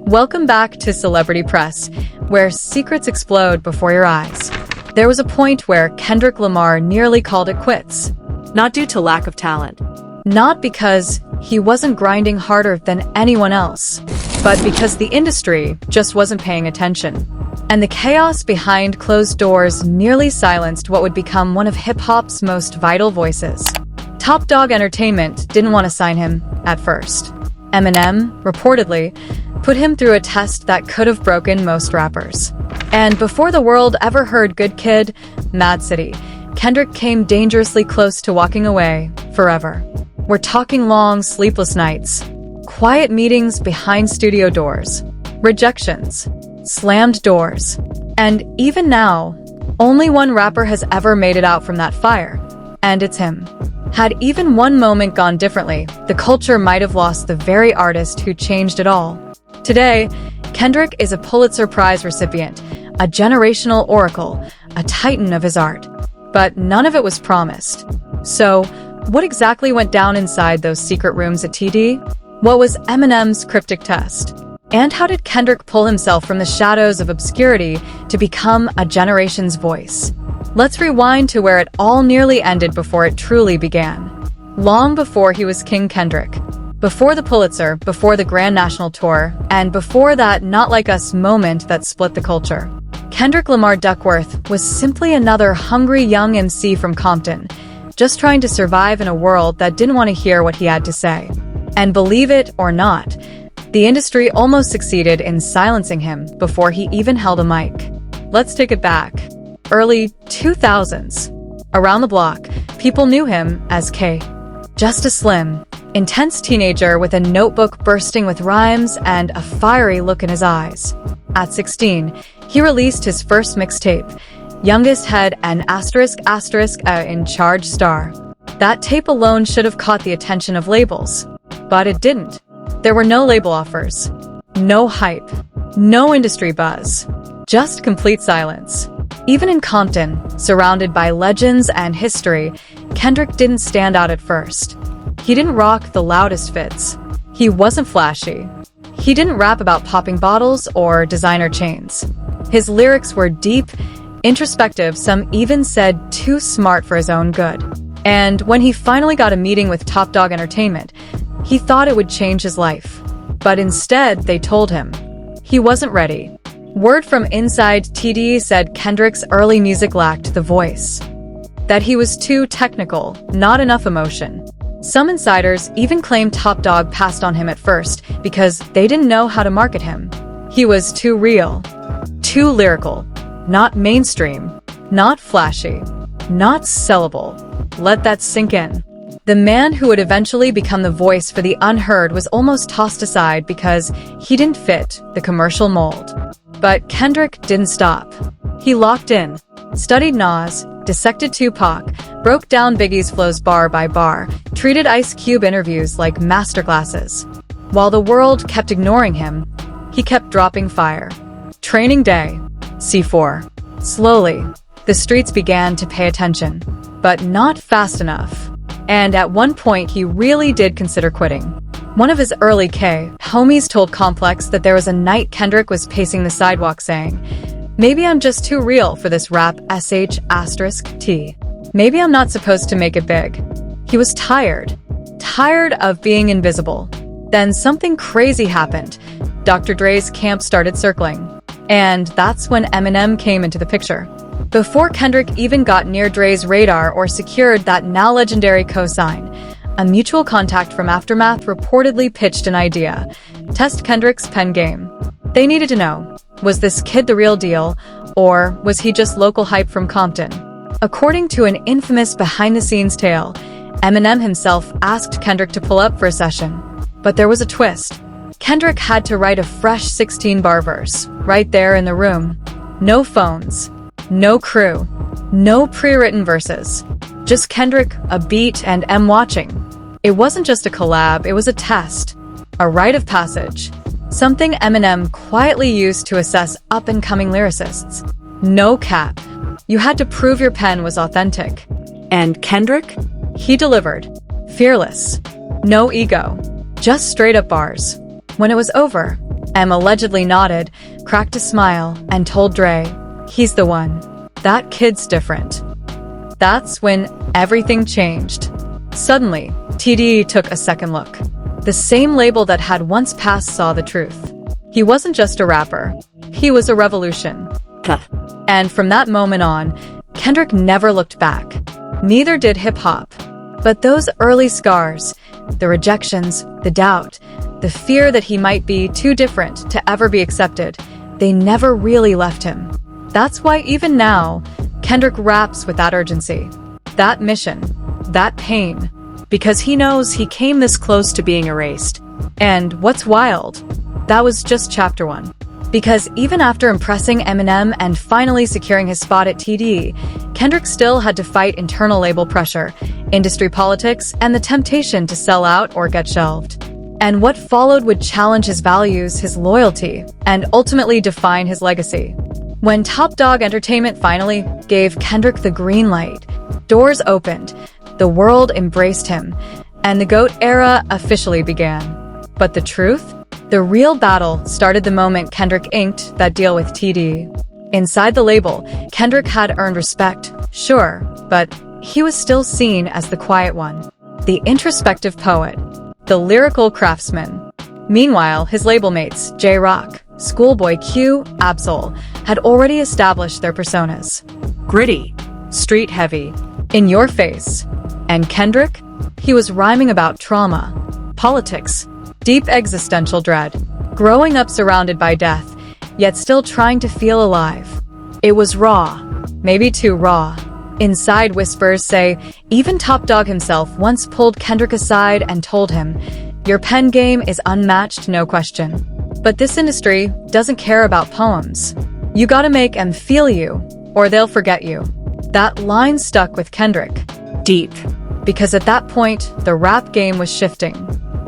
Welcome back to Celebrity Press, where secrets explode before your eyes. There was a point where Kendrick Lamar nearly called it quits. Not due to lack of talent. Not because he wasn't grinding harder than anyone else, but because the industry just wasn't paying attention. And the chaos behind closed doors nearly silenced what would become one of hip-hop's most vital voices. Top Dog Entertainment didn't want to sign him at first. Eminem, reportedly, put him through a test that could have broken most rappers. And before the world ever heard Good Kid, Mad City, Kendrick came dangerously close to walking away forever. We're talking long, sleepless nights, quiet meetings behind studio doors, rejections, slammed doors. And even now, only one rapper has ever made it out from that fire, and it's him. Had even one moment gone differently, the culture might have lost the very artist who changed it all. Today, Kendrick is a Pulitzer Prize recipient, a generational oracle, a titan of his art. But none of it was promised. So, what exactly went down inside those secret rooms at TDE? What was Eminem's cryptic test? And how did Kendrick pull himself from the shadows of obscurity to become a generation's voice? Let's rewind to where it all nearly ended before it truly began. Long before he was King Kendrick. Before the Pulitzer, before the Grand National Tour, and before that Not Like Us moment that split the culture. Kendrick Lamar Duckworth was simply another hungry young MC from Compton, just trying to survive in a world that didn't want to hear what he had to say. And believe it or not, the industry almost succeeded in silencing him before he even held a mic. Let's take it back. Early 2000s. Around the block, people knew him as K. Just a slim, intense teenager with a notebook bursting with rhymes and a fiery look in his eyes. At 16, he released his first mixtape, Youngest Head and in Charge Star. That tape alone should have caught the attention of labels. But it didn't. There were no label offers, no hype, no industry buzz, just complete silence. Even in Compton, surrounded by legends and history, Kendrick didn't stand out at first. He didn't rock the loudest fits. He wasn't flashy. He didn't rap about popping bottles or designer chains. His lyrics were deep, introspective, some even said too smart for his own good. And when he finally got a meeting with Top Dog Entertainment, he thought it would change his life. But instead, they told him he wasn't ready. Word from inside TDE said Kendrick's early music lacked the voice. That he was too technical, not enough emotion. Some insiders even claimed Top Dog passed on him at first because they didn't know how to market him. He was too real, too lyrical, not mainstream, not flashy, not sellable. Let that sink in. The man who would eventually become the voice for the unheard was almost tossed aside because he didn't fit the commercial mold. But Kendrick didn't stop. He locked in, studied Nas, dissected Tupac, broke down Biggie's flows bar by bar, treated Ice Cube interviews like masterclasses. While the world kept ignoring him, he kept dropping fire. Training Day, C4. Slowly, the streets began to pay attention, but not fast enough. And at one point, he really did consider quitting. One of his early K homies told Complex that there was a night Kendrick was pacing the sidewalk saying, "Maybe I'm just too real for this rap *T. Maybe I'm not supposed to make it big." He was tired of being invisible. Then something crazy happened. Dr. Dre's camp started circling. And that's when Eminem came into the picture. Before Kendrick even got near Dre's radar or secured that now legendary cosign, a mutual contact from Aftermath reportedly pitched an idea. Test Kendrick's pen game. They needed to know, was this kid the real deal, or was he just local hype from Compton? According to an infamous behind-the-scenes tale, Eminem himself asked Kendrick to pull up for a session. But there was a twist. Kendrick had to write a fresh 16-bar verse, right there in the room. No phones. No crew. No pre-written verses. Just Kendrick, a beat, and M watching. It wasn't just a collab, it was a test. A rite of passage. Something Eminem quietly used to assess up-and-coming lyricists. No cap. You had to prove your pen was authentic. And Kendrick? He delivered. Fearless. No ego. Just straight-up bars. When it was over, Em allegedly nodded, cracked a smile, and told Dre, "He's the one. That kid's different." That's when everything changed. Suddenly, TDE took a second look. The same label that had once passed saw the truth. He wasn't just a rapper. He was a revolution. And from that moment on, Kendrick never looked back. Neither did hip-hop. But those early scars, the rejections, the doubt, the fear that he might be too different to ever be accepted, they never really left him. That's why even now, Kendrick raps with that urgency, that mission, that pain, because he knows he came this close to being erased. And what's wild? That was just chapter 1. Because even after impressing Eminem and finally securing his spot at TDE, Kendrick still had to fight internal label pressure, industry politics, and the temptation to sell out or get shelved. And what followed would challenge his values, his loyalty, and ultimately define his legacy. When Top Dog Entertainment finally gave Kendrick the green light, doors opened, the world embraced him, and the GOAT era officially began. But the truth? The real battle started the moment Kendrick inked that deal with TDE. Inside the label, Kendrick had earned respect, sure, but he was still seen as the quiet one, the introspective poet, the lyrical craftsman. Meanwhile, his label mates, J-Rock, Schoolboy Q, Absol, had already established their personas. Gritty, street heavy, in your face. And Kendrick? He was rhyming about trauma, politics, deep existential dread, growing up surrounded by death, yet still trying to feel alive. It was raw, maybe too raw. Inside whispers say, even Top Dog himself once pulled Kendrick aside and told him, "Your pen game is unmatched, no question. But this industry doesn't care about poems. You gotta make 'em feel you, or they'll forget you." That line stuck with Kendrick. Deep. Because at that point, the rap game was shifting.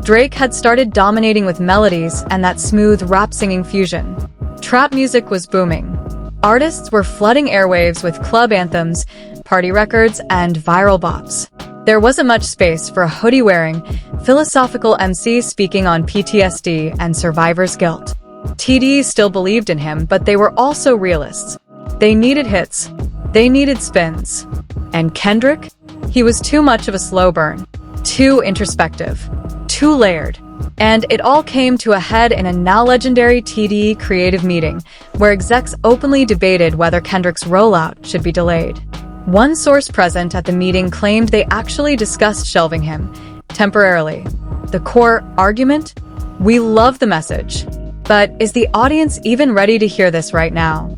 Drake had started dominating with melodies and that smooth rap-singing fusion. Trap music was booming. Artists were flooding airwaves with club anthems, party records, and viral bops. There wasn't much space for a hoodie-wearing, philosophical MC speaking on PTSD and survivor's guilt. TDE still believed in him, but they were also realists. They needed hits. They needed spins. And Kendrick? He was too much of a slow burn. Too introspective. Too layered. And it all came to a head in a now legendary TDE creative meeting, where execs openly debated whether Kendrick's rollout should be delayed. One source present at the meeting claimed they actually discussed shelving him, temporarily. The core argument? We love the message. But is the audience even ready to hear this right now?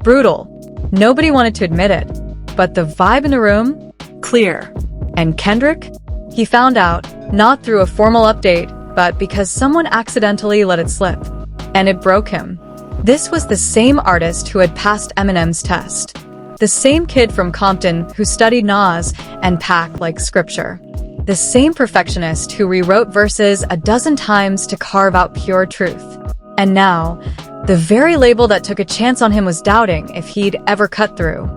Brutal. Nobody wanted to admit it. But the vibe in the room? Clear. And Kendrick? He found out, not through a formal update, but because someone accidentally let it slip. And it broke him. This was the same artist who had passed Eminem's test. The same kid from Compton who studied Nas and Pac like scripture. The same perfectionist who rewrote verses a dozen times to carve out pure truth. And now, the very label that took a chance on him was doubting if he'd ever cut through.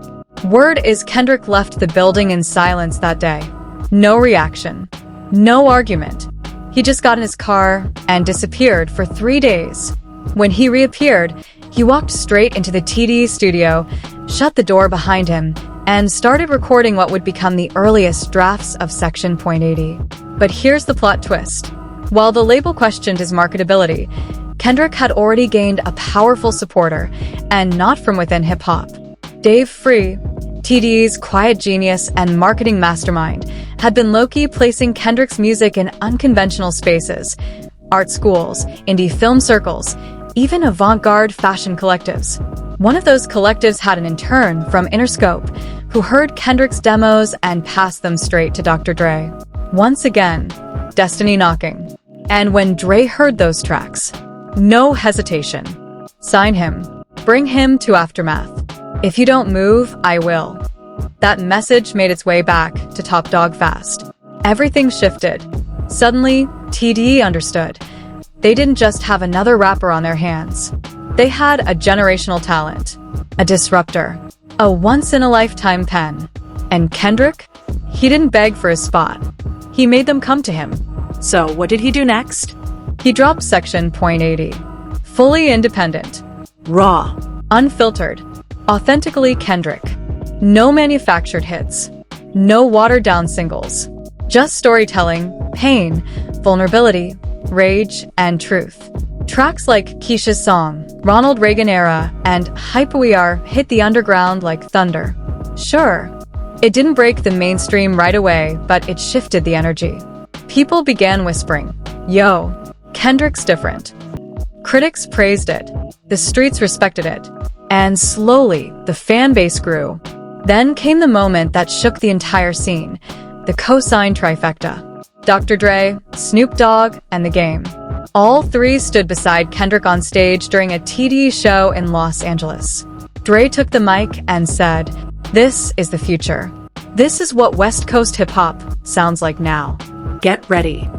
Word is Kendrick left the building in silence that day. No reaction. No argument. He just got in his car and disappeared for 3 days. When he reappeared, he walked straight into the TDE studio, shut the door behind him, and started recording what would become the earliest drafts of Section .80. But here's the plot twist. While the label questioned his marketability, Kendrick had already gained a powerful supporter, and not from within hip-hop. Dave Free, TDE's quiet genius and marketing mastermind, had been low-key placing Kendrick's music in unconventional spaces, art schools, indie film circles, even avant-garde fashion collectives. One of those collectives had an intern from Interscope who heard Kendrick's demos and passed them straight to Dr. Dre. Once again, destiny knocking. And when Dre heard those tracks, no hesitation. Sign him. Bring him to Aftermath. If you don't move, I will. That message made its way back to Top Dog fast. Everything shifted. Suddenly, TDE understood. They didn't just have another rapper on their hands. They had a generational talent, a disruptor, a once-in-a-lifetime pen. And Kendrick? He didn't beg for his spot. He made them come to him. So what did he do next? He dropped Section .80. Fully independent. Raw. Unfiltered. Authentically Kendrick. No manufactured hits. No watered-down singles. Just storytelling, pain, vulnerability, rage, and truth. Tracks like Keisha's Song, Ronald Reagan Era, and Hype We Are hit the underground like thunder. Sure, it didn't break the mainstream right away, but it shifted the energy. People began whispering, "Yo, Kendrick's different." Critics praised it. The streets respected it. And slowly, the fan base grew. Then came the moment that shook the entire scene. The cosign trifecta. Dr. Dre, Snoop Dogg, and The Game. All three stood beside Kendrick on stage during a TDE show in Los Angeles. Dre took the mic and said, "This is the future. This is what West Coast hip-hop sounds like now. Get ready."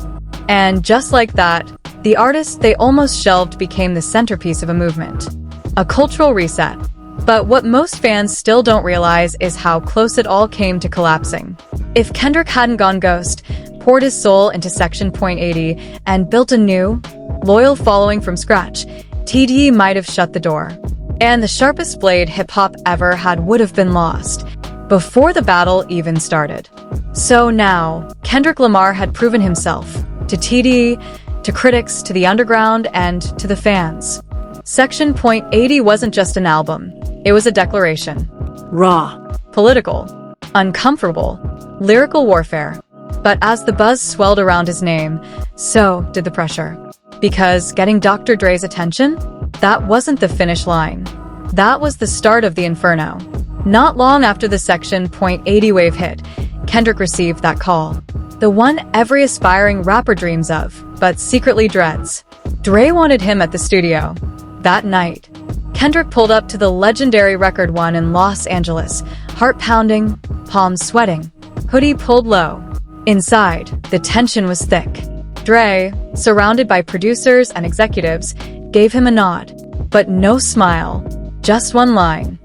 And just like that, the artist they almost shelved became the centerpiece of a movement. A cultural reset. But what most fans still don't realize is how close it all came to collapsing. If Kendrick hadn't gone ghost, poured his soul into Section .80, and built a new, loyal following from scratch, TDE might have shut the door. And the sharpest blade hip-hop ever had would have been lost, before the battle even started. So now, Kendrick Lamar had proven himself, to TDE, to critics, to the underground, and to the fans. Section .80 wasn't just an album, it was a declaration. Raw. Political. Uncomfortable. Lyrical warfare. But as the buzz swelled around his name, so did the pressure. Because getting Dr. Dre's attention? That wasn't the finish line. That was the start of the inferno. Not long after the Section .80 wave hit, Kendrick received that call. The one every aspiring rapper dreams of, but secretly dreads. Dre wanted him at the studio. That night, Kendrick pulled up to the legendary Record One in Los Angeles, heart pounding, palms sweating, hoodie pulled low. Inside, the tension was thick. Dre, surrounded by producers and executives, gave him a nod, but no smile, just one line.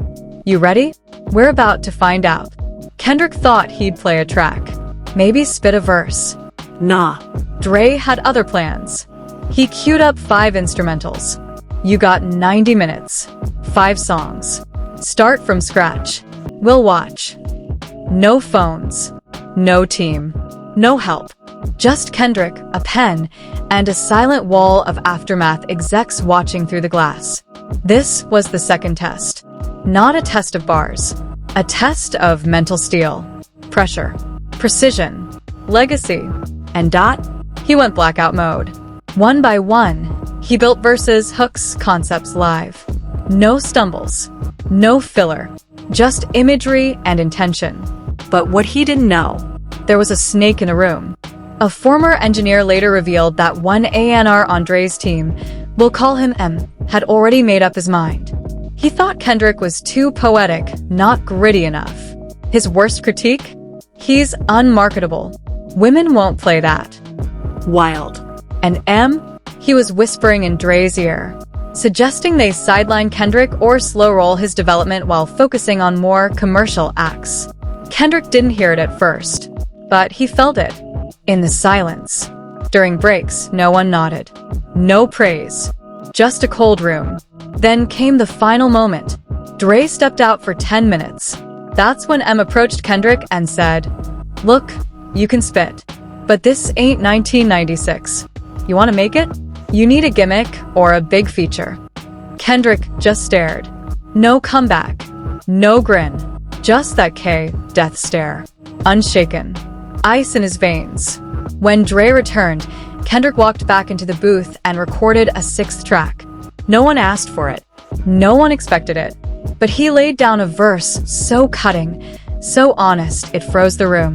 "You ready? We're about to find out." Kendrick thought he'd play a track, maybe spit a verse. Nah. Dre had other plans. He queued up 5 instrumentals. "You got 90 minutes. 5 songs. Start from scratch. We'll watch." No phones. No team. No help. Just Kendrick, a pen, and a silent wall of aftermath execs watching through the glass. This was the second test. Not a test of bars. A test of mental steel. Pressure. Precision. Legacy. And he went blackout mode. One by one, he built verses, hooks, concepts live. No stumbles. No filler. Just imagery and intention. But what he didn't know, there was a snake in a room. A former engineer later revealed that one A&R on Dre's team, we'll call him M, had already made up his mind. He thought Kendrick was too poetic, not gritty enough. His worst critique? He's unmarketable. Women won't play that. Wild. And M? He was whispering in Dre's ear, suggesting they sideline Kendrick or slow-roll his development while focusing on more commercial acts. Kendrick didn't hear it at first, but he felt it. In the silence. During breaks, no one nodded. No praise. Just a cold room. Then came the final moment. Dre stepped out for 10 minutes. That's when M approached Kendrick and said, "Look, you can spit. But this ain't 1996. You want to make it? You need a gimmick or a big feature." Kendrick just stared. No comeback. No grin. Just that death stare. Unshaken. Ice in his veins. When Dre returned, Kendrick walked back into the booth and recorded a 6th track. No one asked for it. No one expected it. But he laid down a verse so cutting, so honest, it froze the room.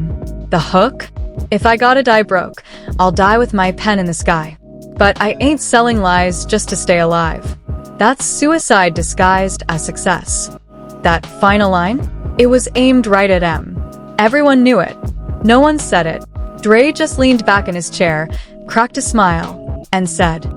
The hook? "If I gotta die broke, I'll die with my pen in the sky. But I ain't selling lies just to stay alive." That's suicide disguised as success. That final line? It was aimed right at M. Everyone knew it. No one said it. Dre just leaned back in his chair, cracked a smile, and said,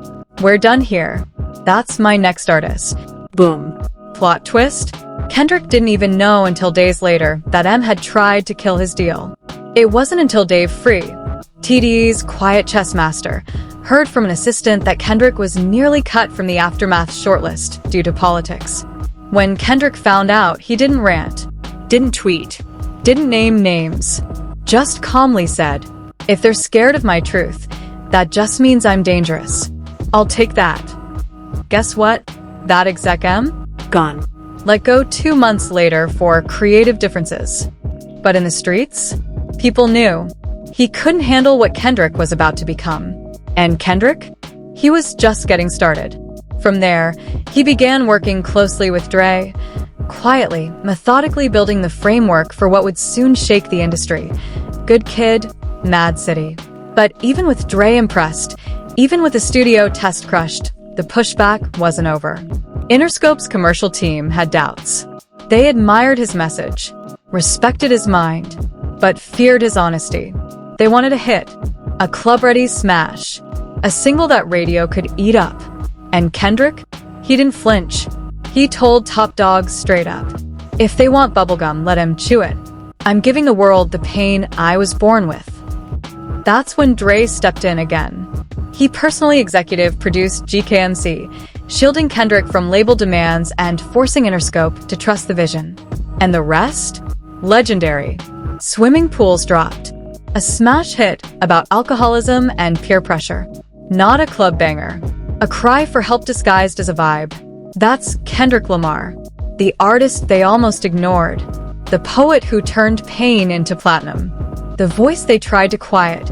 "We're done here. That's my next artist." Boom. Plot twist? Kendrick didn't even know until days later that M had tried to kill his deal. It wasn't until Dave Free, TDE's quiet chess master, heard from an assistant that Kendrick was nearly cut from the Aftermath shortlist due to politics. When Kendrick found out, he didn't rant, didn't tweet, didn't name names, just calmly said, "If they're scared of my truth, that just means I'm dangerous. I'll take that." Guess what? That exec M? Gone. Let go 2 months later for creative differences. But in the streets, people knew he couldn't handle what Kendrick was about to become. And Kendrick? He was just getting started. From there, he began working closely with Dre, quietly, methodically building the framework for what would soon shake the industry. Good kid, mad city. But even with Dre impressed, even with the studio test crushed, the pushback wasn't over. Interscope's commercial team had doubts. They admired his message, respected his mind, but feared his honesty. They wanted a hit, a club-ready smash, a single that radio could eat up. And Kendrick? He didn't flinch. He told Top Dogs straight up, "If they want bubblegum, let them chew it. I'm giving the world the pain I was born with." That's when Dre stepped in again. He personally executive produced GKMC, shielding Kendrick from label demands and forcing Interscope to trust the vision. And the rest? Legendary. Swimming Pools dropped. A smash hit about alcoholism and peer pressure. Not a club banger. A cry for help disguised as a vibe. That's Kendrick Lamar, the artist they almost ignored, the poet who turned pain into platinum, the voice they tried to quiet,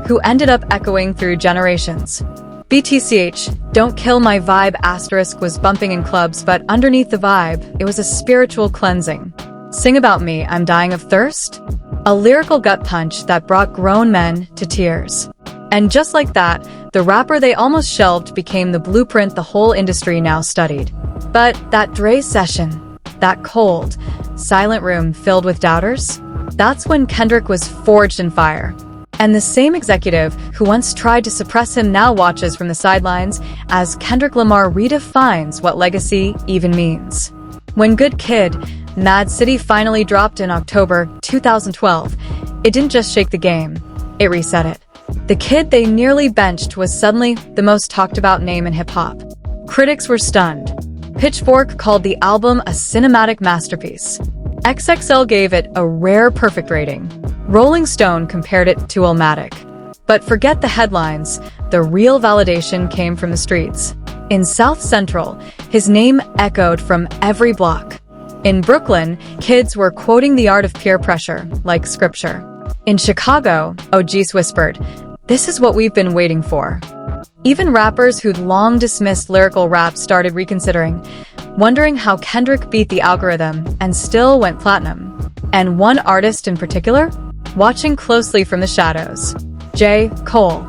who ended up echoing through generations. BTCH, Don't Kill My Vibe asterisk was bumping in clubs, but underneath the vibe, it was a spiritual cleansing. Sing About Me, I'm Dying of Thirst? A lyrical gut punch that brought grown men to tears. And just like that, the rapper they almost shelved became the blueprint the whole industry now studied. But that Dre session, that cold, silent room filled with doubters, that's when Kendrick was forged in fire. And the same executive who once tried to suppress him now watches from the sidelines as Kendrick Lamar redefines what legacy even means. When Good Kid, Mad City finally dropped in October 2012, it didn't just shake the game, it reset it. The kid they nearly benched was suddenly the most talked about name in hip-hop. Critics were stunned. Pitchfork called the album a cinematic masterpiece. XXL gave it a rare perfect rating. Rolling Stone compared it to Illmatic. But forget the headlines, the real validation came from the streets. In South Central, his name echoed from every block. In Brooklyn, kids were quoting the art of peer pressure, like scripture. In Chicago, OGs whispered, "This is what we've been waiting for." Even rappers who'd long dismissed lyrical rap started reconsidering, wondering how Kendrick beat the algorithm and still went platinum. And one artist in particular? Watching closely from the shadows. J. Cole.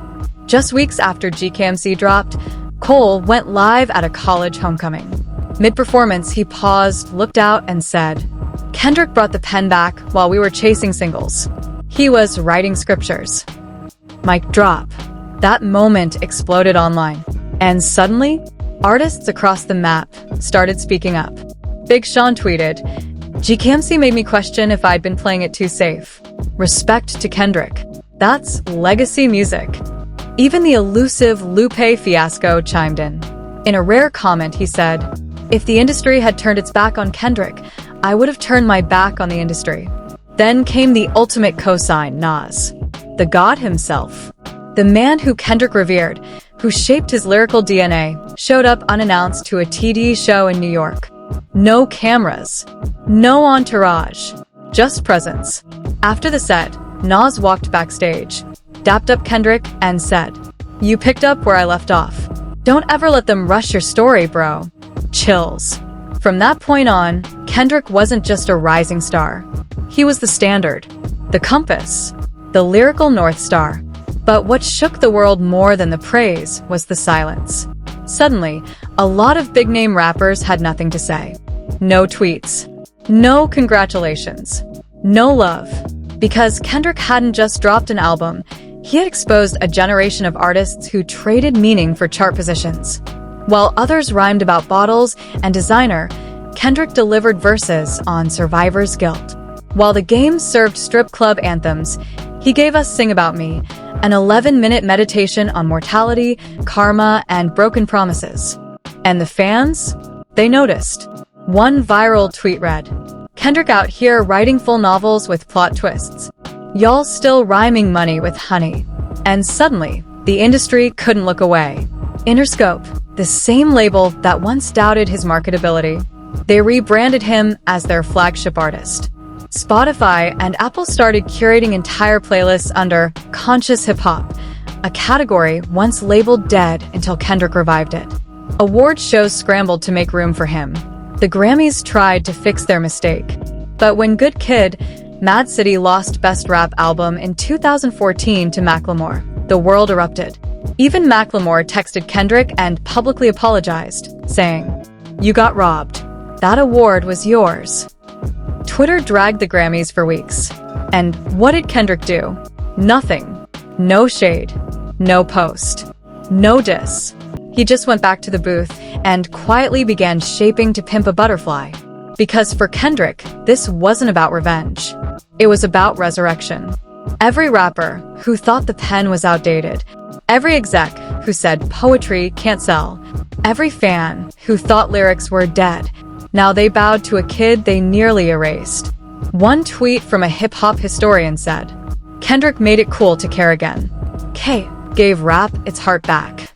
Just weeks after GKMC dropped, Cole went live at a college homecoming. Mid-performance, he paused, looked out, and said, "Kendrick brought the pen back while we were chasing singles. He was writing scriptures." Mic drop. That moment exploded online. And suddenly, artists across the map started speaking up. Big Sean tweeted, "GKMC made me question if I'd been playing it too safe. Respect to Kendrick. That's legacy music." Even the elusive Lupe Fiasco chimed in. In a rare comment, he said, "If the industry had turned its back on Kendrick, I would have turned my back on the industry." Then came the ultimate cosign, Nas. The god himself. The man who Kendrick revered, who shaped his lyrical DNA, showed up unannounced to a TDE show in New York. No cameras. No entourage. Just presence. After the set, Nas walked backstage, dapped up Kendrick, and said, "You picked up where I left off. Don't ever let them rush your story, bro." Chills. From that point on, Kendrick wasn't just a rising star. He was the standard, the compass, the lyrical North Star. But what shook the world more than the praise was the silence. Suddenly, a lot of big-name rappers had nothing to say. No tweets. No congratulations. No love. Because Kendrick hadn't just dropped an album, he had exposed a generation of artists who traded meaning for chart positions. While others rhymed about bottles and designer, Kendrick delivered verses on survivor's guilt. While the game served strip club anthems, he gave us Sing About Me, an 11-minute meditation on mortality, karma, and broken promises. And the fans? They noticed. One viral tweet read, "Kendrick out here writing full novels with plot twists. Y'all still rhyming money with honey." And suddenly, the industry couldn't look away. Interscope, the same label that once doubted his marketability, they rebranded him as their flagship artist. Spotify and Apple started curating entire playlists under conscious hip-hop, a category once labeled dead until Kendrick revived it. Award shows scrambled to make room for him. The Grammys tried to fix their mistake. But when Good Kid, Mad City lost Best Rap Album in 2014 to Macklemore, the world erupted. Even Macklemore texted Kendrick and publicly apologized, saying, "You got robbed. That award was yours." Twitter dragged the Grammys for weeks. And what did Kendrick do? Nothing. No shade. No post. No diss. He just went back to the booth and quietly began shaping To Pimp a Butterfly. Because for Kendrick, this wasn't about revenge. It was about resurrection. Every rapper who thought the pen was outdated, every exec who said poetry can't sell, every fan who thought lyrics were dead, now they bowed to a kid they nearly erased. One tweet from a hip-hop historian said, "Kendrick made it cool to care again. K gave rap its heart back."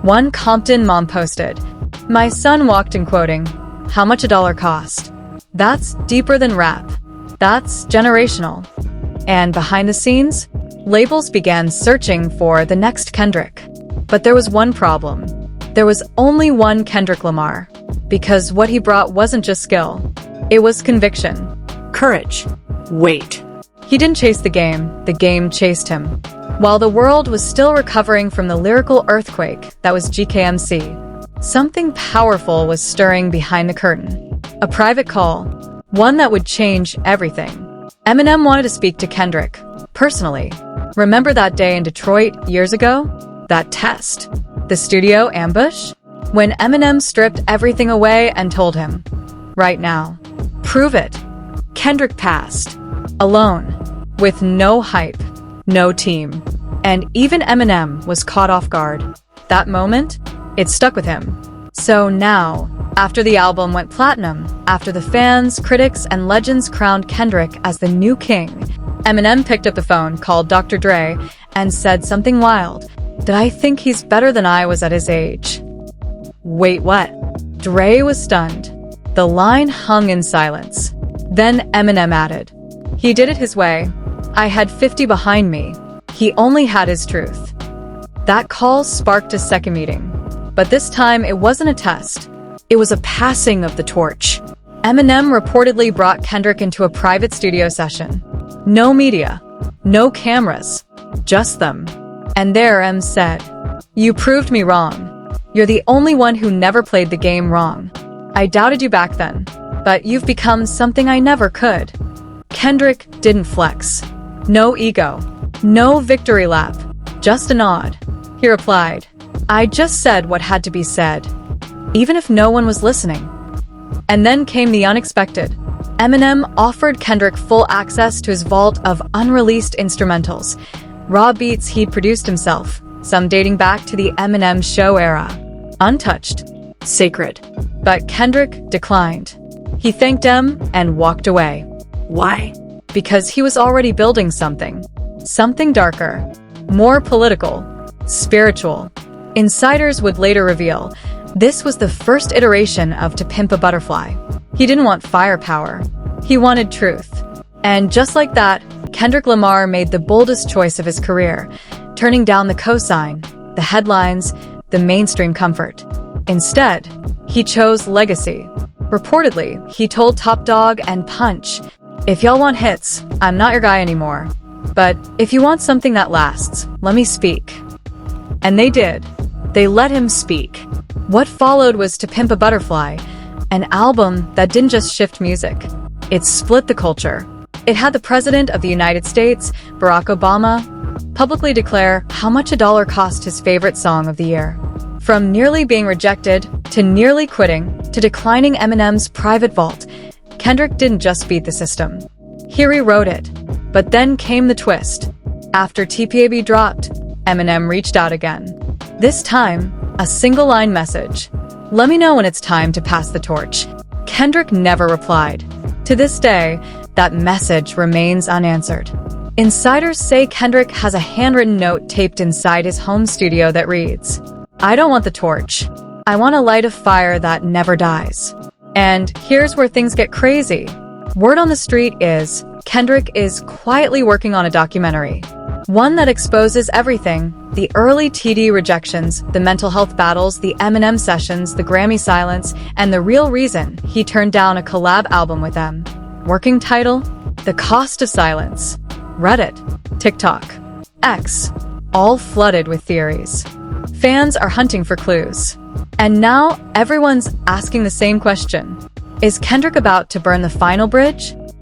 One Compton mom posted, "My son walked in quoting, 'How much a dollar cost?' That's deeper than rap. That's generational." And behind the scenes, labels began searching for the next Kendrick. But there was one problem. There was only one Kendrick Lamar. Because what he brought wasn't just skill. It was conviction. Courage. Wait. He didn't chase the game chased him. While the world was still recovering from the lyrical earthquake that was GKMC, something powerful was stirring behind the curtain. A private call. One that would change everything. Eminem wanted to speak to Kendrick, personally. Remember that day in Detroit years ago? That test? The studio ambush? When Eminem stripped everything away and told him, "Right now. Prove it." Kendrick passed. Alone. With no hype. No team. And even Eminem was caught off guard. That moment, it stuck with him. So now, after the album went platinum, after the fans, critics, and legends crowned Kendrick as the new king, Eminem picked up the phone, called Dr. Dre, and said something wild. "Did I think he's better than I was at his age?" Wait, what? Dre was stunned. The line hung in silence. Then Eminem added, "He did it his way. I had 50 behind me. He only had his truth." That call sparked a second meeting. But this time, it wasn't a test. It was a passing of the torch. Eminem reportedly brought Kendrick into a private studio session. No media. No cameras. Just them. And there M said, "You proved me wrong. You're the only one who never played the game wrong. I doubted you back then, but you've become something I never could." Kendrick didn't flex. No ego. No victory lap. Just a nod. He replied, "I just said what had to be said, even if no one was listening." And then came the unexpected. Eminem offered Kendrick full access to his vault of unreleased instrumentals, raw beats he'd produced himself, some dating back to the Eminem Show era. Untouched. Sacred. But Kendrick declined. He thanked M and walked away. Why? Because he was already building something. Something darker. More political. Spiritual. Insiders would later reveal, this was the first iteration of To Pimp a Butterfly. He didn't want firepower. He wanted truth. And just like that, Kendrick Lamar made the boldest choice of his career, turning down the cosign, the headlines, the mainstream comfort. Instead, he chose legacy. Reportedly, he told Top Dawg and Punch, "If y'all want hits, I'm not your guy anymore. But if you want something that lasts, let me speak." And they did. They let him speak. What followed was To Pimp a Butterfly, an album that didn't just shift music. It split the culture. It had the President of the United States, Barack Obama, publicly declare how much a dollar cost his favorite song of the year. From nearly being rejected, to nearly quitting, to declining Eminem's private vault, Kendrick didn't just beat the system. He rewrote it. But then came the twist. After TPAB dropped, Eminem reached out again. This time, a single-line message. "Let me know when it's time to pass the torch." Kendrick never replied. To this day, that message remains unanswered. Insiders say Kendrick has a handwritten note taped inside his home studio that reads, "I don't want the torch. I want to light a fire that never dies." And here's where things get crazy. Word on the street is Kendrick is quietly working on a documentary. One that exposes everything: the early TDE rejections, the mental health battles, the Eminem sessions, the Grammy silence, and the real reason he turned down a collab album with them. Working title: The Cost of Silence. Reddit, TikTok, X, all flooded with theories. Fans are hunting for clues. And now everyone's asking the same question. Is Kendrick about to burn the final bridge?